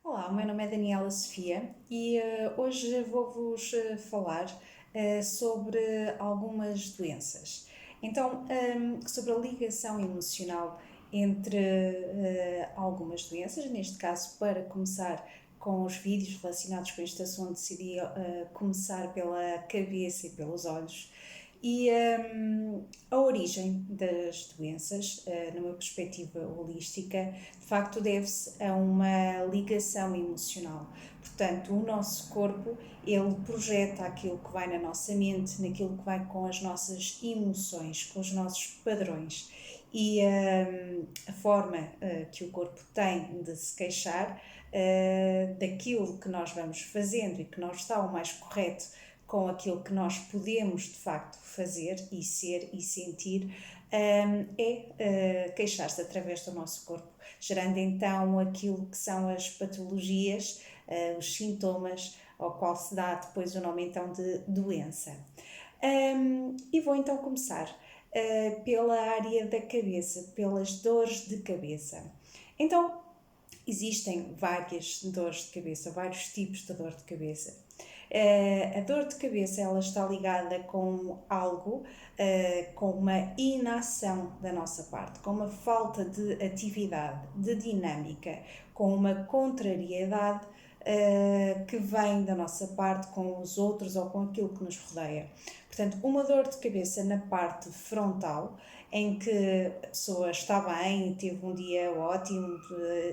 Olá, o meu nome é Daniela Sofia e hoje vou-vos falar sobre algumas doenças. Então, sobre a ligação emocional entre algumas doenças, neste caso, para começar com os vídeos relacionados com este assunto, decidi começar pela cabeça e pelos olhos. E a origem das doenças, numa perspectiva holística, de facto deve-se a uma ligação emocional. Portanto, o nosso corpo, ele projeta aquilo que vai na nossa mente, naquilo que vai com as nossas emoções, com os nossos padrões. E a forma que o corpo tem de se queixar daquilo que nós vamos fazendo e que não está o mais correto com aquilo que nós podemos de facto fazer e ser e sentir, queixar-se através do nosso corpo, gerando então aquilo que são as patologias, os sintomas, ao qual se dá depois o nome então de doença. E vou então começar pela área da cabeça, pelas dores de cabeça. Então, existem várias dores de cabeça, vários tipos de dor de cabeça. A dor de cabeça ela está ligada com algo, com uma inação da nossa parte, com uma falta de atividade, de dinâmica, com uma contrariedade que vem da nossa parte com os outros ou com aquilo que nos rodeia. Portanto, uma dor de cabeça na parte frontal, em que a pessoa está bem, teve um dia ótimo,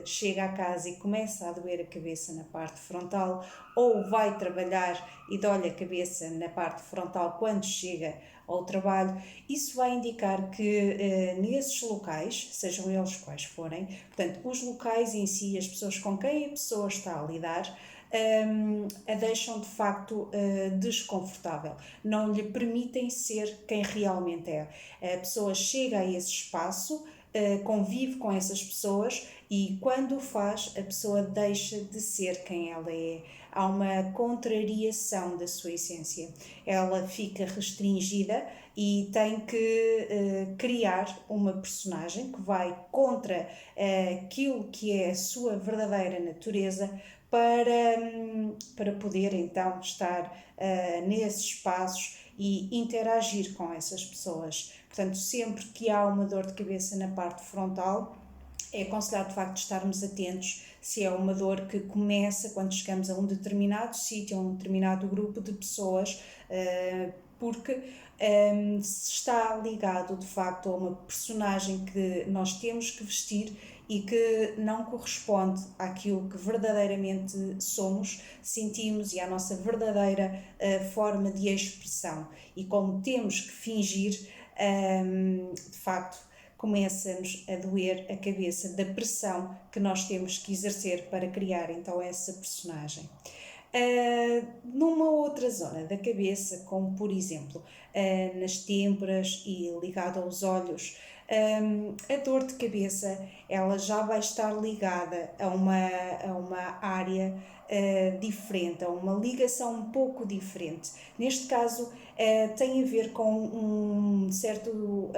chega a casa e começa a doer a cabeça na parte frontal, ou vai trabalhar e dói a cabeça na parte frontal quando chega ao trabalho, isso vai indicar que nesses locais, sejam eles quais forem, portanto, os locais em si, as pessoas com quem a pessoa está a lidar, a deixam de facto desconfortável, não lhe permitem ser quem realmente é. A pessoa chega a esse espaço, convive com essas pessoas e quando o faz, a pessoa deixa de ser quem ela é. Há uma contrariação da sua essência. Ela fica restringida e tem que criar uma personagem que vai contra aquilo que é a sua verdadeira natureza para poder então estar nesses espaços e interagir com essas pessoas. Portanto, sempre que há uma dor de cabeça na parte frontal, é aconselhado de facto estarmos atentos se é uma dor que começa quando chegamos a um determinado sítio, a um determinado grupo de pessoas, porque se está ligado de facto a uma personagem que nós temos que vestir e que não corresponde àquilo que verdadeiramente somos, sentimos e à nossa verdadeira forma de expressão. E como temos que fingir, de facto, começa-nos a doer a cabeça da pressão que nós temos que exercer para criar então essa personagem. Numa outra zona da cabeça, como por exemplo nas têmporas e ligado aos olhos, a dor de cabeça ela já vai estar ligada a uma área diferente, a uma ligação um pouco diferente. Neste caso, tem a ver com um certo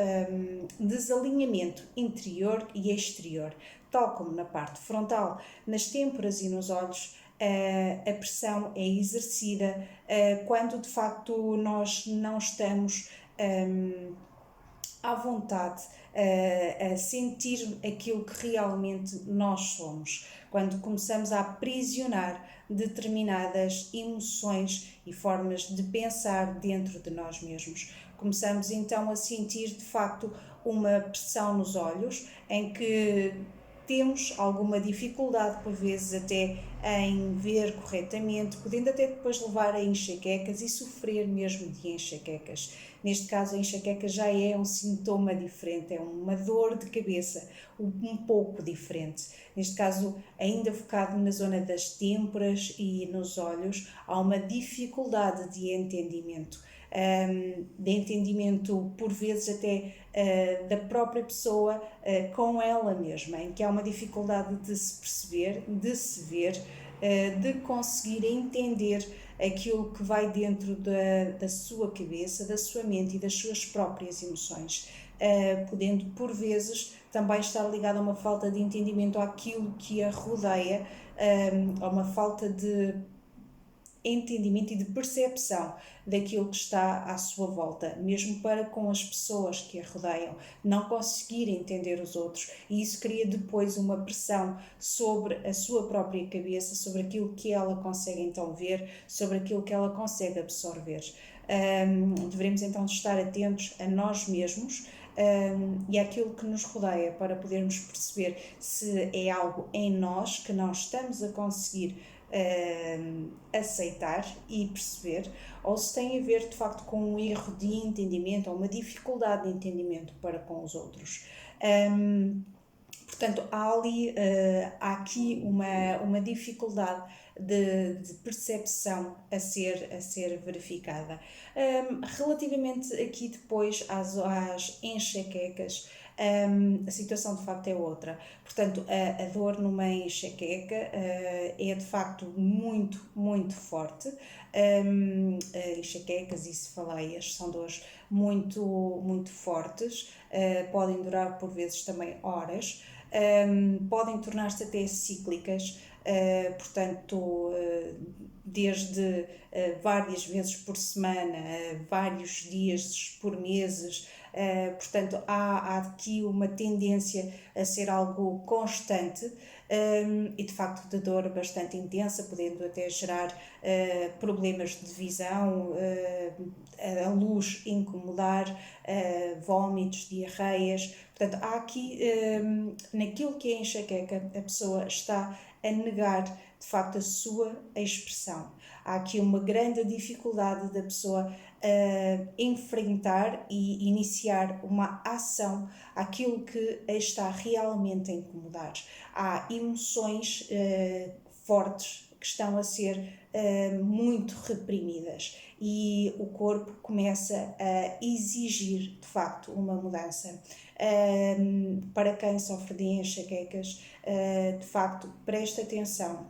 desalinhamento interior e exterior, tal como na parte frontal, nas têmporas e nos olhos. A pressão é exercida quando de facto nós não estamos à vontade a sentir aquilo que realmente nós somos, quando começamos a aprisionar determinadas emoções e formas de pensar dentro de nós mesmos. Começamos então a sentir de facto uma pressão nos olhos, em que temos alguma dificuldade, por vezes até em ver corretamente, podendo até depois levar a enxaquecas e sofrer mesmo de enxaquecas. Neste caso, a enxaqueca já é um sintoma diferente, é uma dor de cabeça um pouco diferente. Neste caso, ainda focado na zona das têmporas e nos olhos, há uma dificuldade de entendimento. De entendimento, por vezes até da própria pessoa com ela mesma, em que há uma dificuldade de se perceber, de se ver, de conseguir entender aquilo que vai dentro da sua cabeça, da sua mente e das suas próprias emoções, podendo por vezes também estar ligado a uma falta de entendimento àquilo que a rodeia, a uma falta de entendimento e de percepção daquilo que está à sua volta, mesmo para com as pessoas que a rodeiam, não conseguir entender os outros, e isso cria depois uma pressão sobre a sua própria cabeça, sobre aquilo que ela consegue então ver, sobre aquilo que ela consegue absorver. Devemos então estar atentos a nós mesmos e àquilo que nos rodeia, para podermos perceber se é algo em nós que nós estamos a conseguir aceitar e perceber, ou se tem a ver de facto com um erro de entendimento ou uma dificuldade de entendimento para com os outros. Portanto, há aqui uma dificuldade de percepção a ser verificada. Relativamente aqui depois às enxaquecas, a situação de facto é outra. Portanto, a dor numa enxaqueca é de facto muito, muito forte. Enxaquecas e cefaleias são dores muito, muito fortes, podem durar por vezes também horas, podem tornar-se até cíclicas. Portanto, desde várias vezes por semana, vários dias por meses. Portanto, há aqui uma tendência a ser algo constante e de facto de dor bastante intensa, podendo até gerar problemas de visão, a luz incomodar, vômitos, diarreias. Portanto, há aqui, naquilo que é enxaqueca, a pessoa está a negar de facto a sua expressão. Há aqui uma grande dificuldade da pessoa enfrentar e iniciar uma ação àquilo que a está realmente a incomodar. Há emoções fortes que estão a ser muito reprimidas, e o corpo começa a exigir de facto uma mudança. Para quem sofre de enxaquecas, de facto, preste atenção.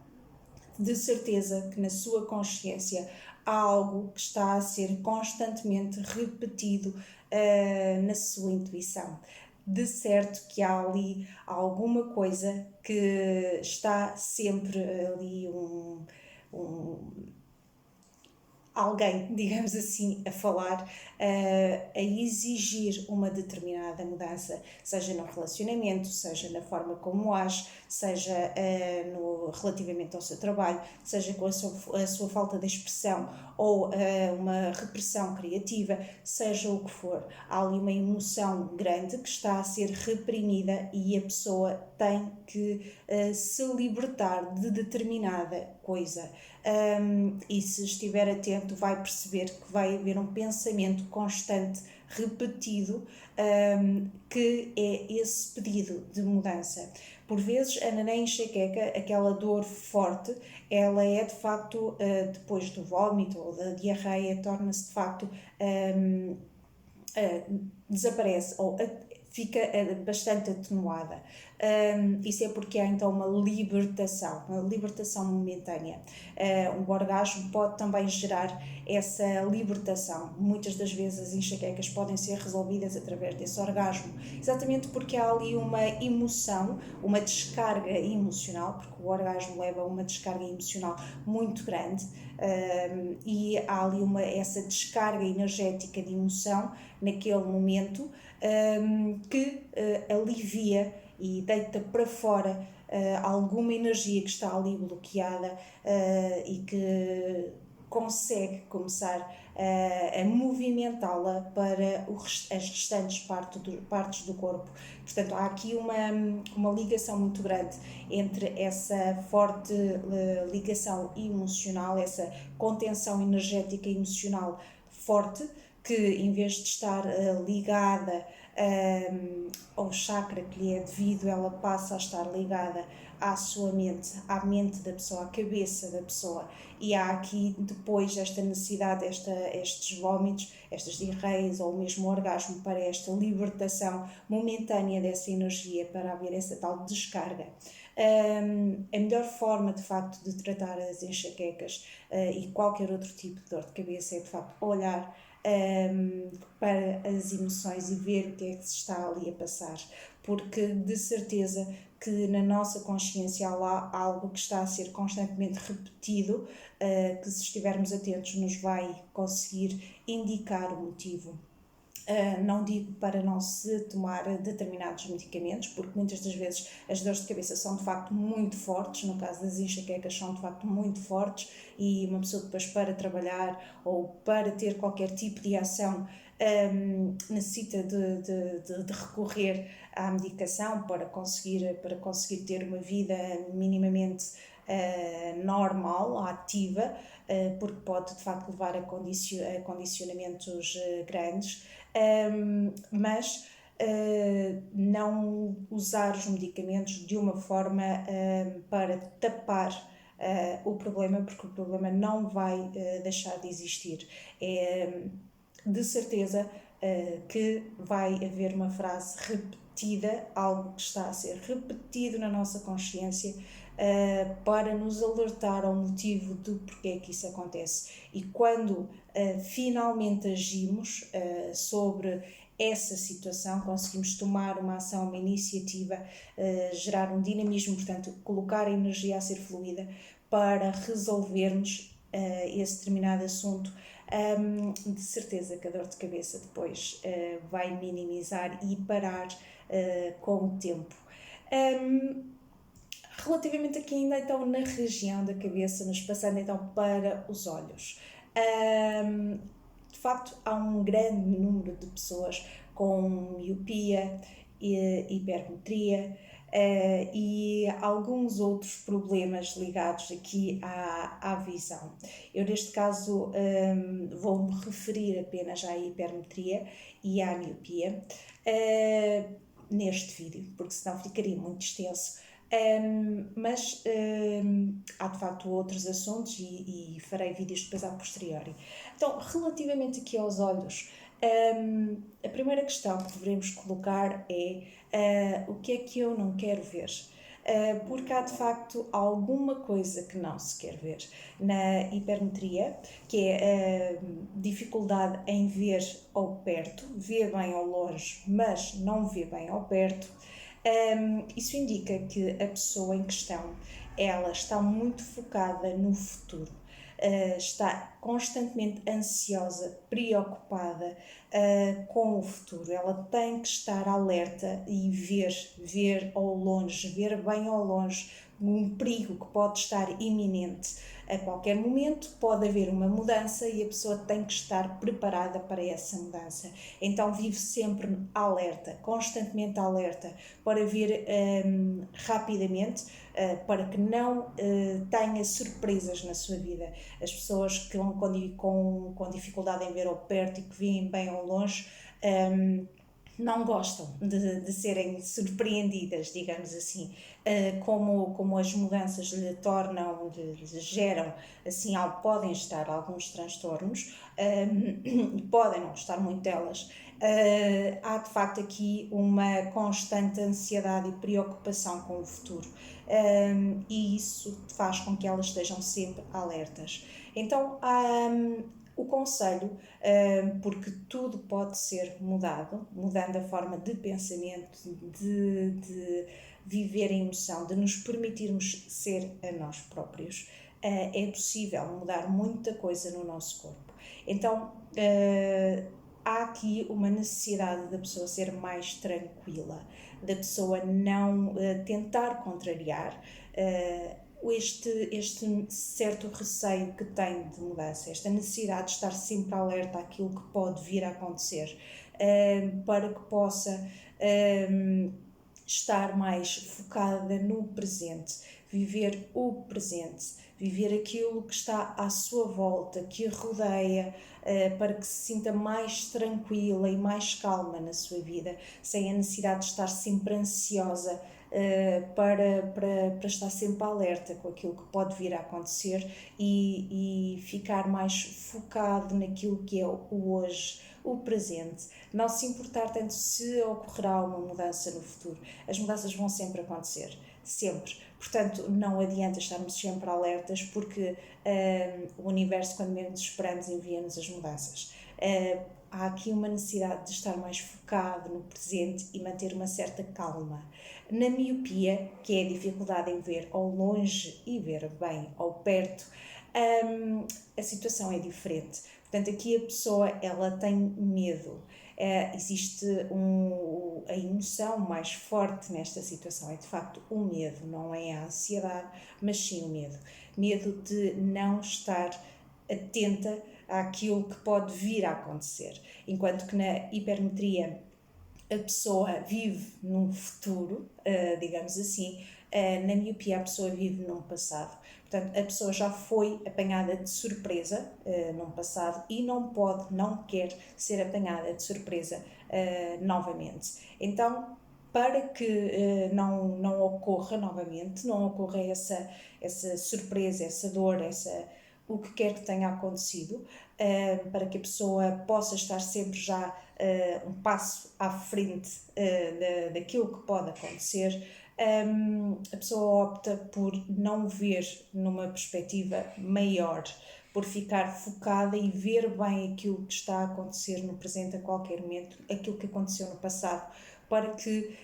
De certeza que na sua consciência há algo que está a ser constantemente repetido na sua intuição. De certo que há ali alguma coisa que está sempre ali alguém, digamos assim, a falar, a exigir uma determinada mudança, seja no relacionamento, seja na forma como age, seja relativamente ao seu trabalho, seja com a sua falta de expressão ou uma repressão criativa, seja o que for. Há ali uma emoção grande que está a ser reprimida, e a pessoa tem que se libertar de determinada coisa. E se estiver atento, vai perceber que vai haver um pensamento constante, repetido, que é esse pedido de mudança. Por vezes, na enxaqueca, aquela dor forte, ela é de facto, depois do vómito ou da diarreia, torna-se de facto, desaparece ou fica bastante atenuada. Isso é porque há então uma libertação momentânea. O orgasmo pode também gerar essa libertação. Muitas das vezes as enxaquecas podem ser resolvidas através desse orgasmo, exatamente porque há ali uma emoção, uma descarga emocional, porque o orgasmo leva a uma descarga emocional muito grande, e há ali essa descarga energética de emoção naquele momento, que alivia e deita para fora alguma energia que está ali bloqueada, e que consegue começar a movimentá-la para as restantes partes do corpo. Portanto, há aqui uma ligação muito grande entre essa forte ligação emocional, essa contenção energética e emocional forte, que em vez de estar ligada ao chakra que lhe é devido, ela passa a estar ligada à sua mente, à mente da pessoa, à cabeça da pessoa, e há aqui depois esta necessidade, estes vômitos, estas diarreias ou mesmo orgasmo, para esta libertação momentânea dessa energia, para haver essa tal descarga. A melhor forma de facto de tratar as enxaquecas e qualquer outro tipo de dor de cabeça é de facto olhar para as emoções e ver o que é que se está ali a passar, porque de certeza que na nossa consciência há algo que está a ser constantemente repetido, que se estivermos atentos nos vai conseguir indicar o motivo. Não digo para não se tomar determinados medicamentos, porque muitas das vezes as dores de cabeça são de facto muito fortes, no caso das enxaquecas são de facto muito fortes, e uma pessoa depois para trabalhar ou para ter qualquer tipo de ação necessita de recorrer à medicação para conseguir ter uma vida minimamente normal, ativa, porque pode de facto levar a condicionamentos grandes, mas não usar os medicamentos de uma forma para tapar o problema, porque o problema não vai deixar de existir. De certeza que vai haver uma frase repetida, algo que está a ser repetido na nossa consciência, para nos alertar ao motivo do porquê é que isso acontece. E quando finalmente agimos sobre essa situação, conseguimos tomar uma ação, uma iniciativa, gerar um dinamismo, portanto, colocar a energia a ser fluida para resolvermos esse determinado assunto, de certeza que a dor de cabeça depois vai minimizar e parar com o tempo. Relativamente aqui ainda então na região da cabeça, nos passando então para os olhos, de facto há um grande número de pessoas com miopia, hipermetria e alguns outros problemas ligados aqui à visão. Eu neste caso vou-me referir apenas à hipermetria e à miopia neste vídeo, porque senão ficaria muito extenso. Mas há de facto outros assuntos e farei vídeos depois a posteriori. Então, relativamente aqui aos olhos, a primeira questão que devemos colocar é o que é que eu não quero ver? Porque há de facto alguma coisa que não se quer ver. Na hipermetria, que é a dificuldade em ver ao perto, vê bem ao longe, mas não vê bem ao perto, isso indica que a pessoa em questão, ela está muito focada no futuro, está constantemente ansiosa, preocupada com o futuro. Ela tem que estar alerta e ver ao longe, ver bem ao longe um perigo que pode estar iminente. A qualquer momento pode haver uma mudança e a pessoa tem que estar preparada para essa mudança. Então vive sempre alerta, constantemente alerta, para ver rapidamente, para que não tenha surpresas na sua vida. As pessoas que estão com dificuldade em ver ao perto e que veem bem ao longe, não gostam de serem surpreendidas, digamos assim, como as mudanças lhe tornam, lhe geram, assim, podem estar alguns transtornos, podem não estar muito delas. Há de facto aqui uma constante ansiedade e preocupação com o futuro, e isso faz com que elas estejam sempre alertas. Então, o conselho, porque tudo pode ser mudado, mudando a forma de pensamento, de viver a emoção, de nos permitirmos ser a nós próprios, é possível mudar muita coisa no nosso corpo. Então, há aqui uma necessidade da pessoa ser mais tranquila, da pessoa não tentar contrariar este certo receio que tem de mudança, esta necessidade de estar sempre alerta àquilo que pode vir a acontecer, para que possa estar mais focada no presente, viver o presente, viver aquilo que está à sua volta, que a rodeia, para que se sinta mais tranquila e mais calma na sua vida, sem a necessidade de estar sempre ansiosa, para estar sempre alerta com aquilo que pode vir a acontecer e ficar mais focado naquilo que é o hoje, o presente, não se importar tanto se ocorrerá uma mudança no futuro. As mudanças vão sempre acontecer, sempre. Portanto, não adianta estarmos sempre alertas, porque o universo, quando menos esperamos, envia-nos as mudanças. há aqui uma necessidade de estar mais focado no presente e manter uma certa calma. Na miopia, que é a dificuldade em ver ao longe e ver bem ao perto, a situação é diferente. Portanto, aqui a pessoa ela tem medo. Existe a emoção mais forte nesta situação, é de facto o medo, não é a ansiedade, mas sim o medo. Medo de não estar atenta àquilo que pode vir a acontecer. Enquanto que na hipermetria a pessoa vive num futuro, digamos assim, na miopia a pessoa vive num passado. Portanto, a pessoa já foi apanhada de surpresa num passado e não pode, não quer ser apanhada de surpresa novamente. Então, para que não ocorra novamente, não ocorra essa surpresa, essa dor, o que quer que tenha acontecido, para que a pessoa possa estar sempre já um passo à frente daquilo que pode acontecer, a pessoa opta por não ver numa perspectiva maior, por ficar focada e ver bem aquilo que está a acontecer no presente a qualquer momento, aquilo que aconteceu no passado, para que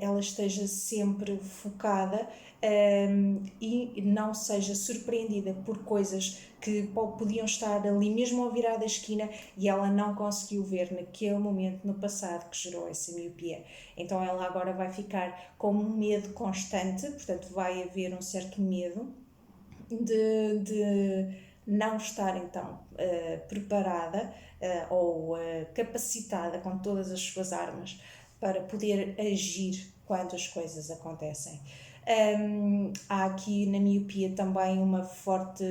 ela esteja sempre focada e não seja surpreendida por coisas que podiam estar ali mesmo ao virar da esquina e ela não conseguiu ver naquele momento no passado que gerou essa miopia. Então ela agora vai ficar com um medo constante, portanto vai haver um certo medo de não estar então preparada ou capacitada com todas as suas armas para poder agir quando as coisas acontecem. Há aqui na miopia também uma forte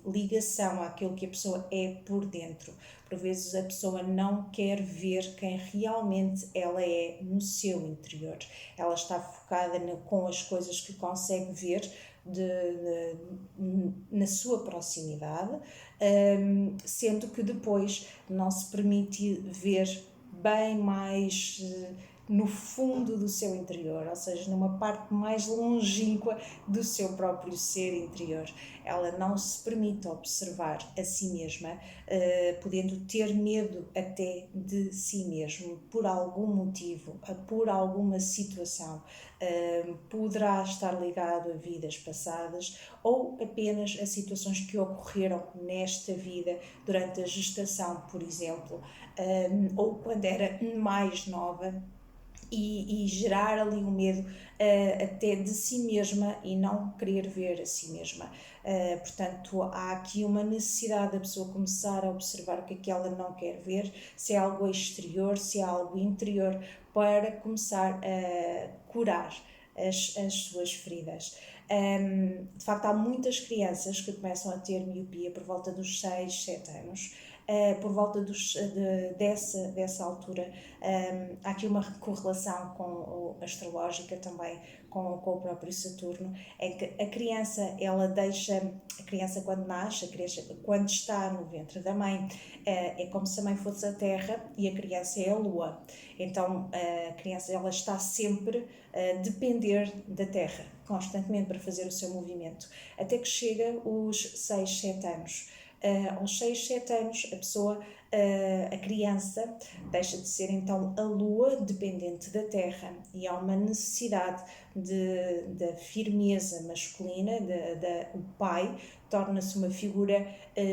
ligação àquilo que a pessoa é por dentro. Por vezes a pessoa não quer ver quem realmente ela é no seu interior. Ela está focada com as coisas que consegue ver na sua proximidade, sendo que depois não se permite ver bem mais no fundo do seu interior, ou seja, numa parte mais longínqua do seu próprio ser interior. Ela não se permite observar a si mesma, podendo ter medo até de si mesmo, por algum motivo, por alguma situação. Poderá estar ligado a vidas passadas ou apenas a situações que ocorreram nesta vida durante a gestação, por exemplo, ou quando era mais nova. E gerar ali um medo até de si mesma e não querer ver a si mesma. Portanto, há aqui uma necessidade da pessoa começar a observar o que é que ela não quer ver, se é algo exterior, se é algo interior, para começar a curar as suas feridas. De facto, há muitas crianças que começam a ter miopia por volta dos 6, 7 anos. Por volta dessa altura, há aqui uma correlação astrológica também com o próprio Saturno, é que a criança quando nasce, a criança quando está no ventre da mãe, é como se a mãe fosse a Terra e a criança é a Lua. Então a criança ela está sempre a depender da Terra, constantemente para fazer o seu movimento, até que chega os 6, 7 anos. Aos 6, 7 anos, a criança deixa de ser então a lua dependente da terra e há uma necessidade da firmeza masculina, o pai torna-se uma figura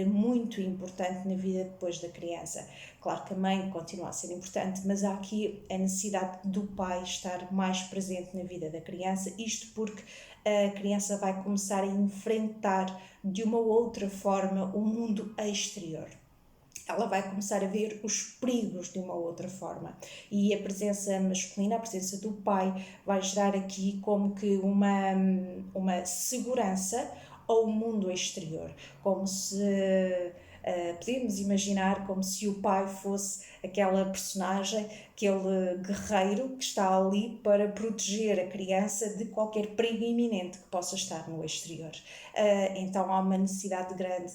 muito importante na vida depois da criança. Claro que a mãe continua a ser importante, mas há aqui a necessidade do pai estar mais presente na vida da criança, isto porque a criança vai começar a enfrentar de uma outra forma o mundo exterior. Ela vai começar a ver os perigos de uma outra forma e a presença masculina, a presença do pai, vai gerar aqui como que uma segurança ao mundo exterior, como se podemos imaginar como se o pai fosse aquela personagem aquele guerreiro que está ali para proteger a criança de qualquer perigo iminente que possa estar no exterior. Então há uma necessidade grande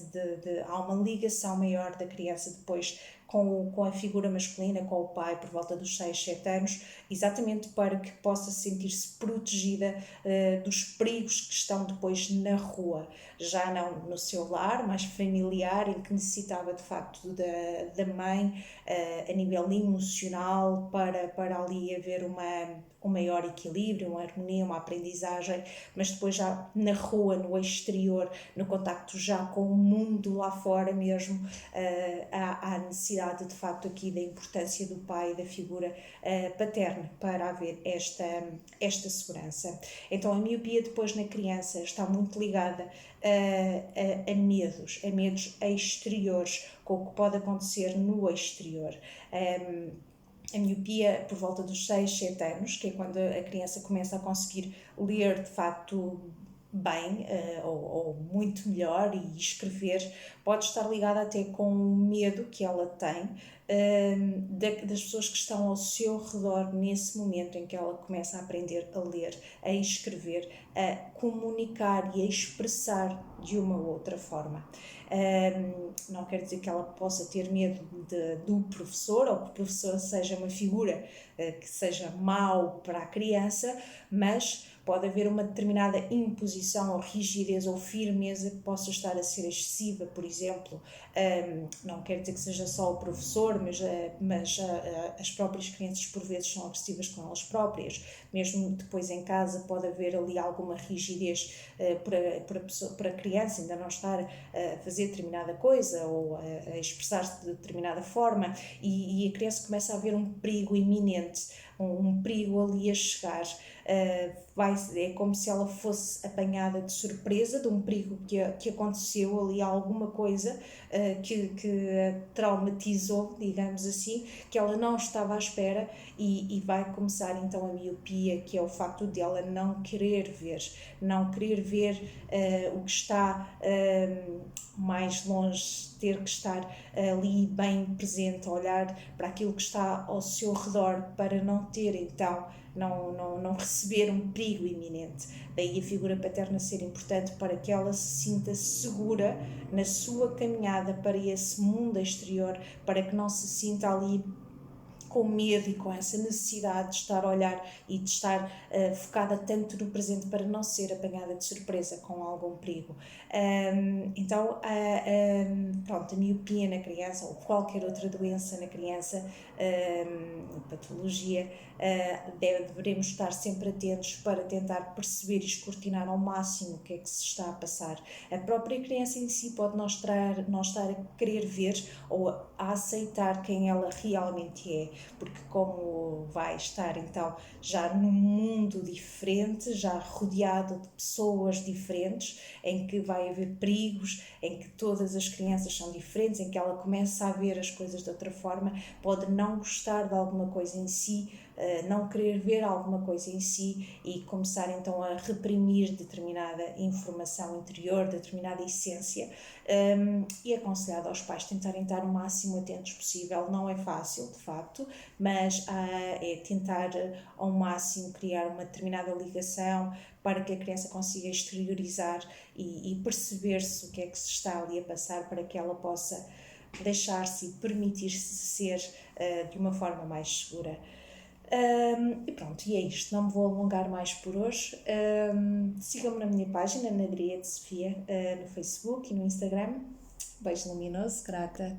há uma ligação maior da criança depois com a figura masculina, com o pai, por volta dos 6, 7 anos, exatamente para que possa sentir-se protegida dos perigos que estão depois na rua, já não no seu lar, mais familiar, em que necessitava de facto da mãe a nível emocional para ali haver um maior equilíbrio, uma harmonia, uma aprendizagem, mas depois já na rua, no exterior, no contacto já com o mundo lá fora mesmo, há necessidade de facto aqui da importância do pai e da figura paterna para haver esta segurança. Então a miopia depois na criança está muito ligada a medos exteriores, com o que pode acontecer no exterior. A miopia por volta dos 6, 7 anos, que é quando a criança começa a conseguir ler de facto bem ou muito melhor e escrever, pode estar ligada até com o medo que ela tem das pessoas que estão ao seu redor nesse momento em que ela começa a aprender a ler, a escrever, a comunicar e a expressar de uma ou outra forma. Não quer dizer que ela possa ter medo do professor ou que o professor seja uma figura que seja mau para a criança, mas pode haver uma determinada imposição ou rigidez ou firmeza que possa estar a ser excessiva, por exemplo. Não quer dizer que seja só o professor, mas as próprias crianças por vezes são agressivas com elas próprias. Mesmo depois em casa pode haver ali alguma rigidez para a criança ainda não estar a fazer determinada coisa ou a expressar-se de determinada forma e a criança começa a ver um perigo iminente, um perigo ali a chegar. É como se ela fosse apanhada de surpresa de um perigo que aconteceu ali, alguma coisa que a traumatizou, digamos assim, que ela não estava à espera e vai começar então a miopia, que é o facto de ela não querer ver o que está mais longe, ter que estar ali bem presente, a olhar para aquilo que está ao seu redor para não ter então não receber um perigo iminente. Daí a figura paterna ser importante para que ela se sinta segura na sua caminhada para esse mundo exterior, para que não se sinta ali com medo e com essa necessidade de estar a olhar e de estar focada tanto no presente para não ser apanhada de surpresa com algum perigo. Então, pronto, a miopia na criança ou qualquer outra doença na criança, patologia, devemos estar sempre atentos para tentar perceber e escrutinar ao máximo o que é que se está a passar. A própria criança em si pode não estar a querer ver ou a aceitar quem ela realmente é, porque como vai estar então já num mundo diferente, já rodeado de pessoas diferentes, em que vai haver perigos, em que todas as crianças são diferentes, em que ela começa a ver as coisas de outra forma, pode não gostar de alguma coisa em si, não querer ver alguma coisa em si e começar então a reprimir determinada informação interior, determinada essência, e aconselhado aos pais tentarem estar o máximo atentos possível. Não é fácil, de facto, mas é tentar ao máximo criar uma determinada ligação para que a criança consiga exteriorizar e perceber-se o que é que se está ali a passar, para que ela possa deixar-se e permitir-se ser de uma forma mais segura. E pronto, e é isto, não me vou alongar mais por hoje. Sigam-me na minha página, na Griete Sofia, no Facebook e no Instagram. Beijo luminoso, grata.